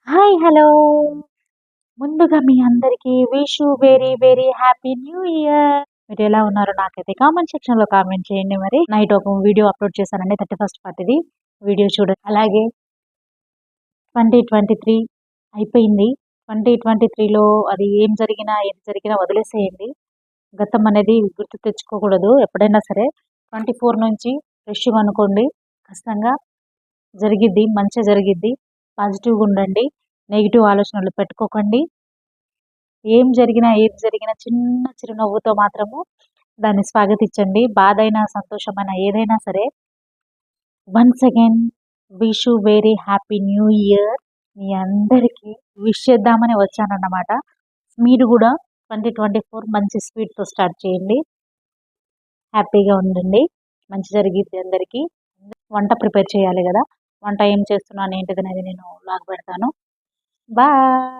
Hi! Hello! ముందుగా మీ అందరికీ wish you very very happy new year. మీరెలా ఉన్నారో నాకైతే కామెంట్ సెక్షన్‌లో కామెంట్ చేయండి మరి. నైట్ ఒక వీడియో అప్‌లోడ్ చేశానండి 31st పార్ట్‌ది. వీడియో చూడండి. అలాగే 2023 అయిపోయింది. 2023లో అది ఏం జరిగినా, ఏది జరిగినా వదిలేసేయండి. గతం అనేది గుర్తు తెచ్చుకోకూడదు ఎప్పుడైనా సరే. 24 నుంచి ఫ్రెష్‌గా అనుకోండి. ఖచ్చితంగా జరిగిద్ది. మంచే జరిగిద్ది. పాజిటివ్‌గా ఉండండి. నెగెటివ్ ఆలోచనలు పెట్టుకోకండి. ఏం జరిగినా, ఏది జరిగినా చిన్న చిరునవ్వుతో మాత్రము దాన్ని స్వాగతించండి. బాధైనా, సంతోషమైనా ఏదైనా సరే. Once again wish you very happy new year. మీ అందరికీ విష్ చేద్దామని వచ్చానన్నమాట. మీరు గూడా 2024 మంచి స్పీడ్‌తో స్టార్ట్ చేయండి. హ్యాపీగా ఉండండి. మంచి జరిగిద్ది అందరికీ. వంట ప్రిపేర్ చేయాలి గదా! వంట ఏం చేస్తున్నాను ఏంటిదనేది నేను వ్లాగ్ పెడతాను. బాయ్.